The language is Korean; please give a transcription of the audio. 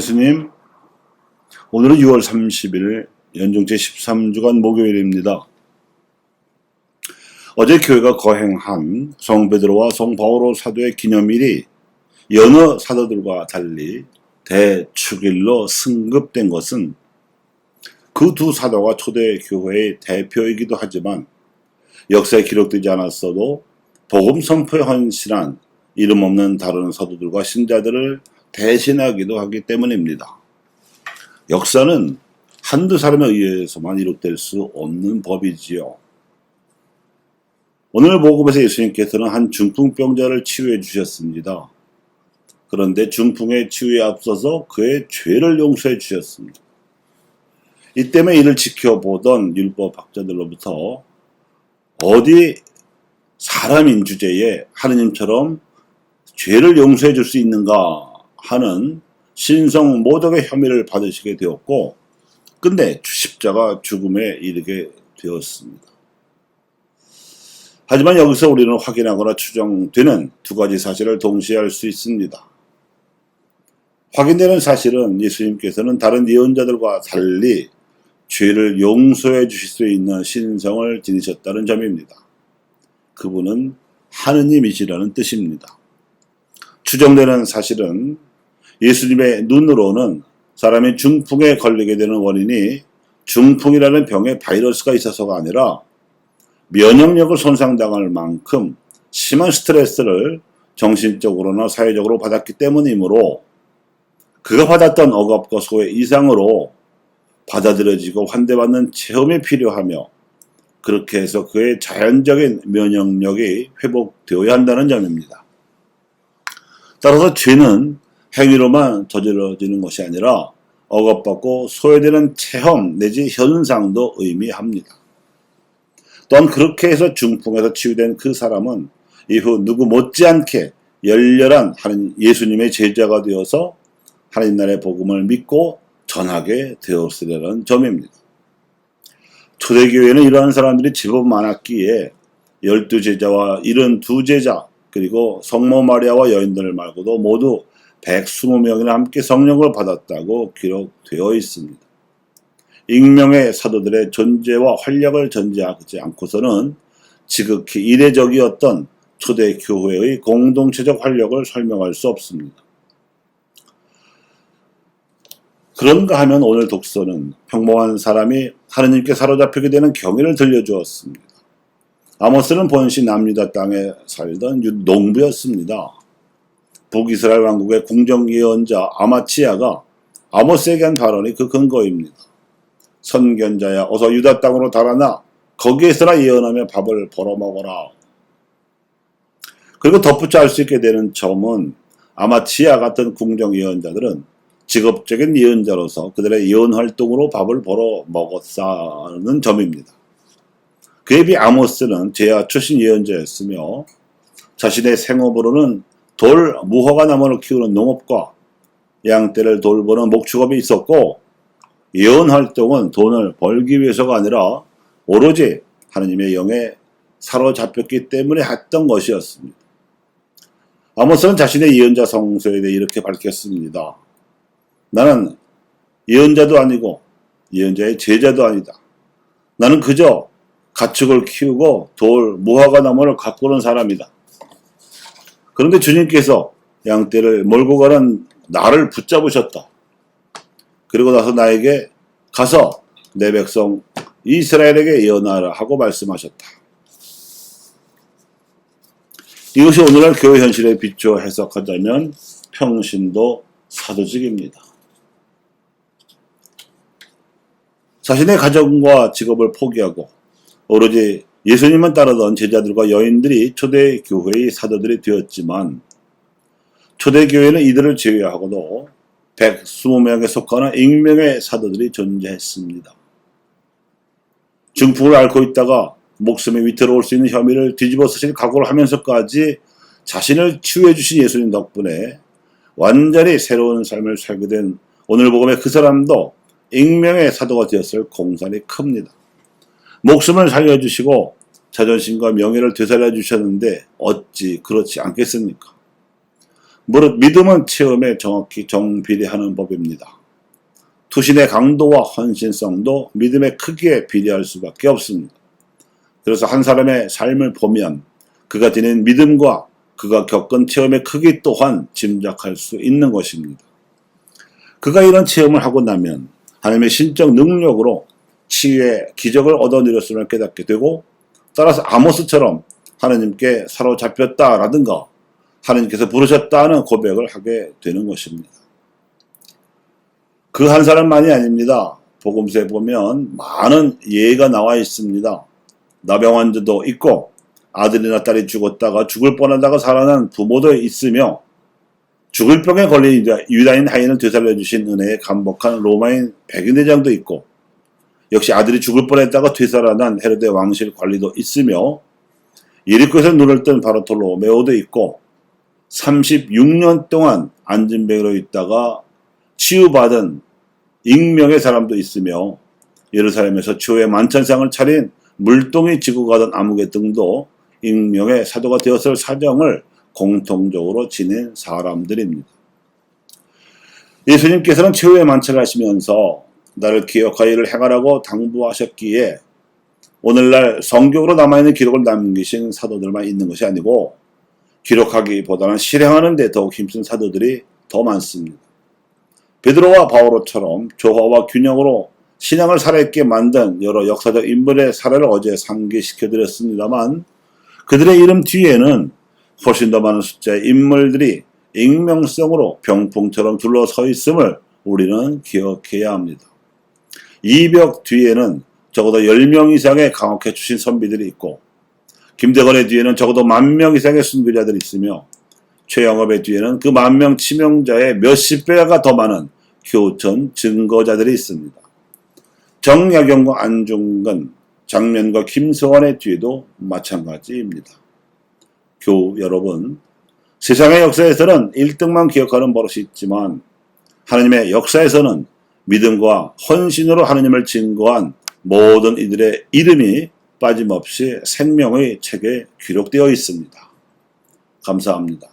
예수님, 오늘은 6월 30일 연중 제13주간 목요일입니다. 어제 교회가 거행한 성 베드로와 성 바오로 사도의 기념일이 여느 사도들과 달리 대축일로 승급된 것은 그 두 사도가 초대 교회의 대표이기도 하지만 역사에 기록되지 않았어도 복음 선포에 헌신한 이름 없는 다른 사도들과 신자들을 대신하기도 하기 때문입니다. 역사는 한두 사람에 의해서만 이룩될 수 없는 법이지요. 오늘 복음에서 예수님께서는 한 중풍병자를 치유해 주셨습니다. 그런데 중풍의 치유에 앞서서 그의 죄를 용서해 주셨습니다. 이 때문에 이를 지켜보던 율법학자들로부터 어디 사람인 주제에 하느님처럼 죄를 용서해 줄 수 있는가 하는 신성 모독의 혐의를 받으시게 되었고, 끝내 십자가 죽음에 이르게 되었습니다. 하지만 여기서 우리는 확인하거나 추정되는 두 가지 사실을 동시에 알 수 있습니다. 확인되는 사실은 예수님께서는 다른 예언자들과 달리 죄를 용서해 주실 수 있는 신성을 지니셨다는 점입니다. 그분은 하느님이시라는 뜻입니다. 추정되는 사실은 예수님의 눈으로는 사람이 중풍에 걸리게 되는 원인이 중풍이라는 병에 바이러스가 있어서가 아니라 면역력을 손상당할 만큼 심한 스트레스를 정신적으로나 사회적으로 받았기 때문이므로 그가 받았던 억압과 소외 이상으로 받아들여지고 환대받는 체험이 필요하며, 그렇게 해서 그의 자연적인 면역력이 회복되어야 한다는 점입니다. 따라서 죄는 행위로만 저질러지는 것이 아니라 억압받고 소외되는 체험 내지 현상도 의미합니다. 또한 그렇게 해서 중풍에서 치유된 그 사람은 이후 누구 못지않게 열렬한 예수님의 제자가 되어서 하나님 나라의 복음을 믿고 전하게 되었으리라는 점입니다. 초대교회는 이러한 사람들이 제법 많았기에 12제자와 72제자 그리고 성모 마리아와 여인들 말고도 모두 120명이나 함께 성령을 받았다고 기록되어 있습니다. 익명의 사도들의 존재와 활약을 전제하지 않고서는 지극히 이례적이었던 초대교회의 공동체적 활력을 설명할 수 없습니다. 그런가 하면 오늘 독서는 평범한 사람이 하느님께 사로잡히게 되는 경위를 들려주었습니다. 아모스는 본시 남유다 땅에 살던 농부였습니다. 북이스라엘 왕국의 궁정예언자 아마치야가 아모스에게 한 발언이 그 근거입니다. 선견자야, 어서 유다 땅으로 달아나 거기에서나 예언하며 밥을 벌어먹어라. 그리고 덧붙여 알 수 있게 되는 점은 아마치야 같은 궁정예언자들은 직업적인 예언자로서 그들의 예언 활동으로 밥을 벌어먹었다는 점입니다. 그에 비해 아모스는 제야 출신 예언자였으며 자신의 생업으로는 돌, 무화과 나무를 키우는 농업과 양떼를 돌보는 목축업이 있었고, 예언 활동은 돈을 벌기 위해서가 아니라 오로지 하느님의 영에 사로잡혔기 때문에 했던 것이었습니다. 아모스는 자신의 예언자 성소에 대해 이렇게 밝혔습니다. 나는 예언자도 아니고 예언자의 제자도 아니다. 나는 그저 가축을 키우고 돌, 무화과 나무를 가꾸는 사람이다. 그런데 주님께서 양떼를 몰고 가는 나를 붙잡으셨다. 그리고 나서 나에게 가서 내 백성 이스라엘에게 예언하라 하고 말씀하셨다. 이것이 오늘날 교회 현실에 비추어 해석하자면 평신도 사도직입니다. 자신의 가정과 직업을 포기하고 오로지 예수님만 따르던 제자들과 여인들이 초대교회의 사도들이 되었지만, 초대교회는 이들을 제외하고도 120명에 속하는 익명의 사도들이 존재했습니다. 중풍을 앓고 있다가 목숨이 위태로울 수 있는 혐의를 뒤집어 쓰실 각오를 하면서까지 자신을 치유해 주신 예수님 덕분에 완전히 새로운 삶을 살게 된 오늘 복음의 그 사람도 익명의 사도가 되었을 공산이 큽니다. 목숨을 살려주시고 자존심과 명예를 되살려 주셨는데 어찌 그렇지 않겠습니까? 무릇 믿음은 체험에 정확히 정비례하는 법입니다. 투신의 강도와 헌신성도 믿음의 크기에 비례할 수밖에 없습니다. 그래서 한 사람의 삶을 보면 그가 지닌 믿음과 그가 겪은 체험의 크기 또한 짐작할 수 있는 것입니다. 그가 이런 체험을 하고 나면 하나님의 신적 능력으로 치유의 기적을 얻어내렸음을 깨닫게 되고, 따라서 아모스처럼 하나님께 사로잡혔다라든가 하나님께서 부르셨다는 고백을 하게 되는 것입니다. 그 한 사람만이 아닙니다. 복음서에 보면 많은 예가 나와 있습니다. 나병환자도 있고 아들이나 딸이 죽었다가 죽을 뻔하다가 살아난 부모도 있으며, 죽을 병에 걸린 유다인 하인을 되살려주신 은혜에 감복한 로마인 백인대장도 있고, 역시 아들이 죽을 뻔했다가 되살아난 헤로데 왕실 관리도 있으며, 예리코에서 눈을 뜬 바르톨로메오도 있고, 36년 동안 안진뱅이로 있다가 치유받은 익명의 사람도 있으며, 예루살렘에서 치유의 만찬상을 차린 물동이 지고 가던 아무개 등도 익명의 사도가 되었을 사정을 공통적으로 지닌 사람들입니다. 예수님께서는 치유의 만찬을 하시면서 나를 기억하여 이를 행하라고 당부하셨기에 오늘날 성경으로 남아있는 기록을 남기신 사도들만 있는 것이 아니고, 기록하기보다는 실행하는 데 더욱 힘쓴 사도들이 더 많습니다. 베드로와 바오로처럼 조화와 균형으로 신앙을 살아있게 만든 여러 역사적 인물의 사례를 어제 상기시켜드렸습니다만, 그들의 이름 뒤에는 훨씬 더 많은 숫자의 인물들이 익명성으로 병풍처럼 둘러서 있음을 우리는 기억해야 합니다. 이 벽 뒤에는 적어도 10명 이상의 강옥해 주신 선비들이 있고, 김대건의 뒤에는 적어도 10,000명 이상의 순교자들이 있으며, 최영업의 뒤에는 그 10,000명 치명자의 몇십 배가 더 많은 교천 증거자들이 있습니다. 정약용과 안중근, 장면과 김서환의 뒤에도 마찬가지입니다. 교우 여러분, 세상의 역사에서는 1등만 기억하는 버릇이 있지만 하나님의 역사에서는 믿음과 헌신으로 하나님을 증거한 모든 이들의 이름이 빠짐없이 생명의 책에 기록되어 있습니다. 감사합니다.